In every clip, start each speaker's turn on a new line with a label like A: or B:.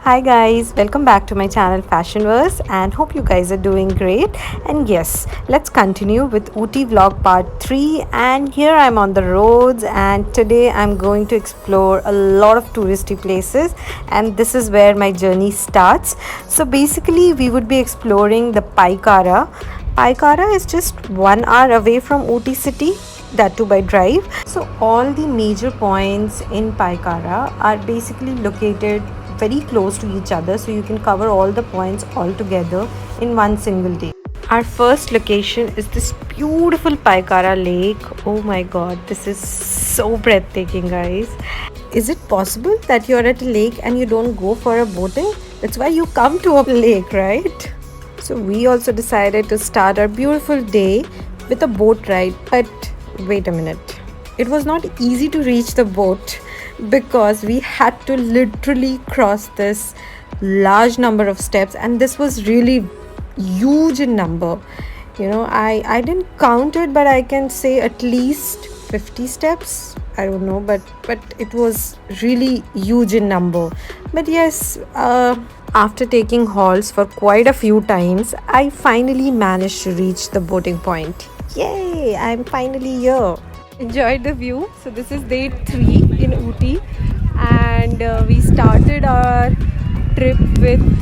A: Hi guys, welcome back to my channel Fashionverse and hope you guys are doing great. And yes, let's continue with Ooty vlog part 3 and here I'm on the roads and today I'm going to explore a lot of touristy places and this is where my journey starts. So basically we would be exploring the Paikara. Paikara is just 1 hour away from Ooty city, that too by drive. So all the major points in Paikara are basically located very close to each other, so you can cover all the points all together in one single day. Our first location is this beautiful Paikara lake. Oh my god, this is so breathtaking, guys. Is it possible that you're at a lake and you don't go for a boating? That's why you come to a lake, right? So we also decided to start our beautiful day with a boat ride. But wait a minute. It was not easy to reach the boat because we had to literally cross this large number of steps, and this was really huge in number. I didn't count it, but I can say at least 50 steps. I don't know, but it was really huge in number. But yes, after taking halts for quite a few times, I finally managed to reach the boating point. Yay, I'm finally here. Enjoyed the view. So this is day 3 in Ooty and we started our trip with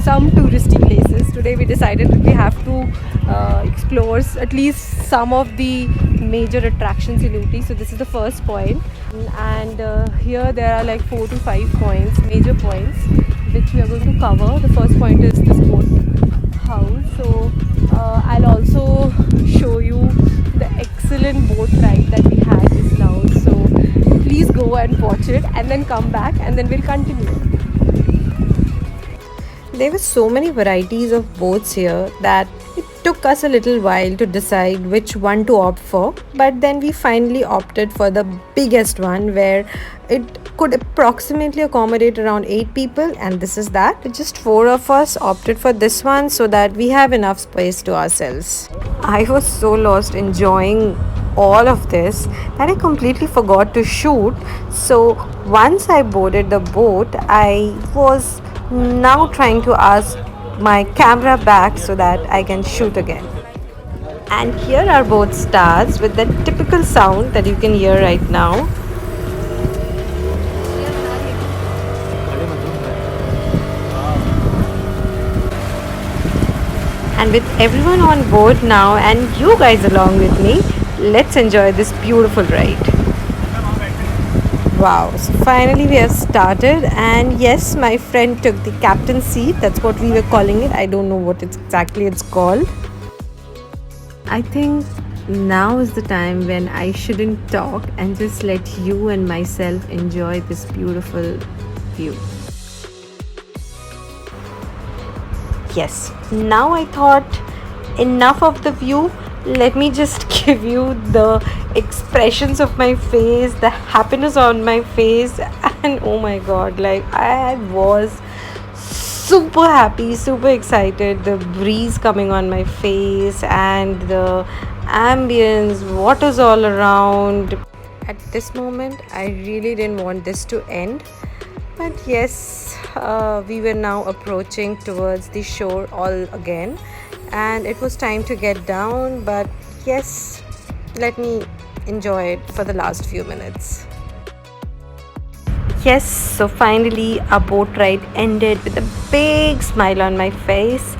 A: some touristy places. Today we decided that we have to explore at least some of the major attractions in Ooty. So this is the first point and here there are like 4 to 5 points, major points which we are going to cover. The first point is this boat house. So I'll also show you the excellent boat ride that we had just now. So please go and watch it and then come back and then we'll continue. There were so many varieties of boats here that it took us a little while to decide which one to opt for, but then we finally opted for the biggest one where it could approximately accommodate around 8 people, and this is that. Just 4 of us opted for this one so that we have enough space to ourselves. I was so lost enjoying all of this that I completely forgot to shoot. So once I boarded the boat, I was now trying to ask my camera back so that I can shoot again. And here our boat starts with the typical sound that you can hear right now. And with everyone on board now and you guys along with me, let's enjoy this beautiful ride. Wow, so finally we have started, and yes, my friend took the captain's seat. That's what we were calling it. I don't know what it's called. I think now is the time when I shouldn't talk and just let you and myself enjoy this beautiful view. Yes, now I thought enough of the view. Let me just give you the expressions of my face, the happiness on my face, and oh my god, like I was super happy, super excited. The breeze coming on my face and the ambience, water's all around. At this moment, I really didn't want this to end. But yes, we were now approaching towards the shore all again, and it was time to get down. But yes, let me enjoy it for the last few minutes. Yes, so finally our boat ride ended with a big smile on my face.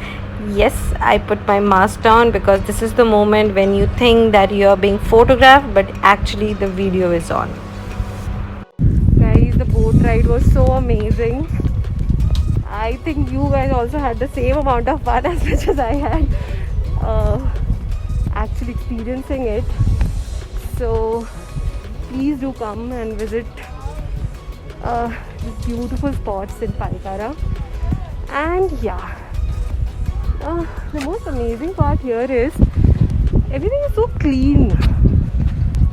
A: Yes, I put my mask down because this is the moment when you think that you are being photographed, but actually the video is on. Guys, the boat ride was so amazing. I think you guys also had the same amount of fun as much as I had actually experiencing it. So please do come and visit these beautiful spots in Paikara. And yeah, the most amazing part here is everything is so clean.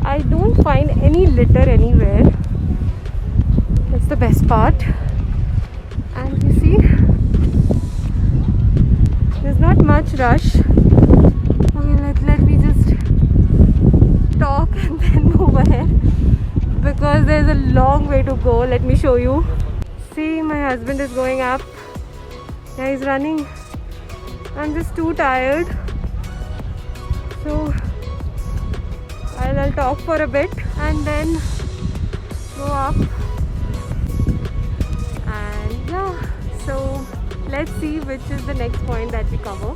A: I don't find any litter anywhere. That's the best part. And you see, there's not much rush. Okay, let me just talk and then move ahead because there's a long way to go. Let me show you. See, my husband is going up. Yeah, he's running. I'm just too tired. So I'll talk for a bit and then go up. And yeah, so let's see which is the next point that we cover.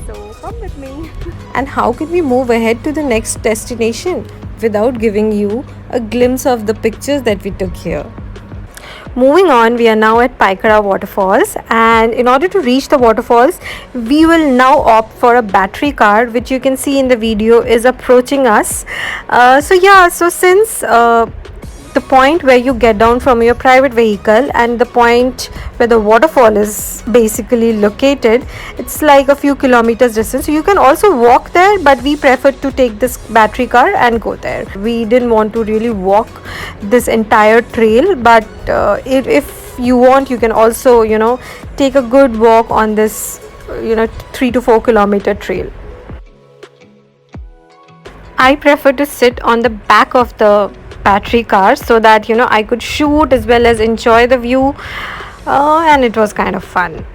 A: So come with me. And how can we move ahead to the next destination without giving you a glimpse of the pictures that we took here? Moving on, we are now at Paikara waterfalls, and in order to reach the waterfalls we will now opt for a battery car, which you can see in the video is approaching us. So since the point where you get down from your private vehicle and the point where the waterfall is basically located, it's like a few kilometers distance, so you can also walk there, but we preferred to take this battery car and go there. We didn't want to really walk this entire trail, but if you want, you can also take a good walk on this 3 to 4 kilometer trail. I prefer to sit on the back of the battery car so that I could shoot as well as enjoy the view, and it was kind of fun.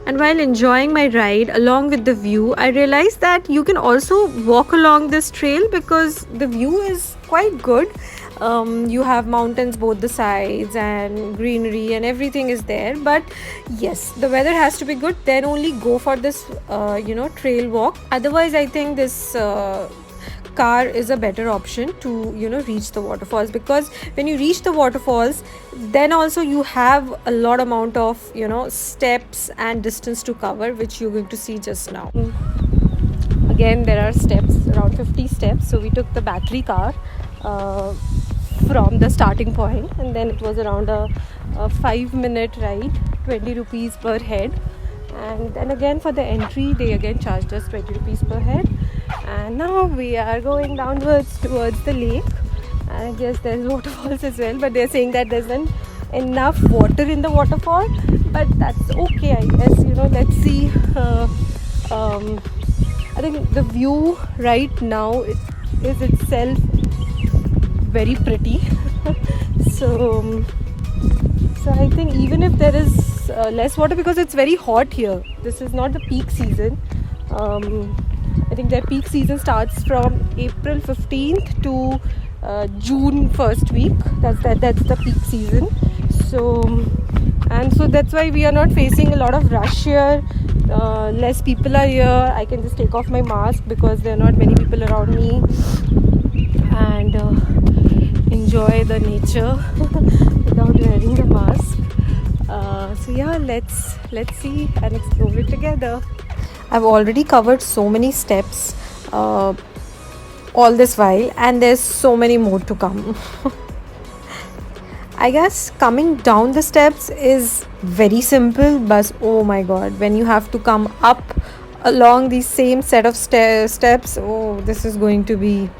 A: And while enjoying my ride along with the view, I realized that you can also walk along this trail because the view is quite good. You have mountains both the sides and greenery and everything is there, but yes, the weather has to be good, then only go for this trail walk. Otherwise I think this car is a better option to reach the waterfalls, because when you reach the waterfalls then also you have a lot amount of steps and distance to cover, which you're going to see just now. Again, there are steps, around 50 steps, so we took the battery car from the starting point, and then it was around a 5-minute ride, 20 rupees per head. And then again for the entry they again charged us 20 rupees per head. And now we are going downwards towards the lake, and I guess there's waterfalls as well, but they're saying that there's enough water in the waterfall, but that's okay, I guess. Let's see. I think the view right now is itself very pretty. so I think even if there is less water, because it's very hot here, this is not the peak season. I think their peak season starts from April 15th to June first week. That's the peak season. So that's why we are not facing a lot of rush here. Less people are here. I can just take off my mask because there are not many people around me, and enjoy the nature without wearing the mask. So yeah, let's see and explore it together. I've already covered so many steps all this while, and there's so many more to come. I guess coming down the steps is very simple, but oh my god, when you have to come up along the same set of steps, oh, this is going to be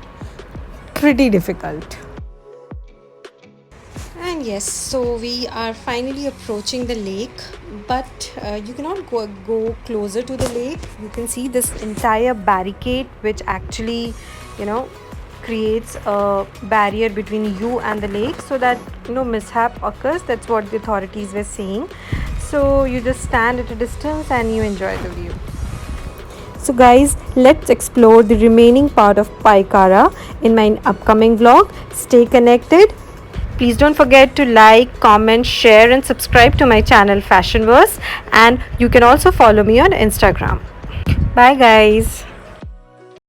A: pretty difficult. And yes, so we are finally approaching the lake, but you cannot go closer to the lake. You can see this entire barricade, which actually creates a barrier between you and the lake, so that mishap occurs. That's what the authorities were saying. So you just stand at a distance and you enjoy the view. So guys, let's explore the remaining part of Paikara in my upcoming vlog. Stay connected. Please don't forget to like, comment, share and subscribe to my channel Fashionverse, and you can also follow me on Instagram. Bye guys.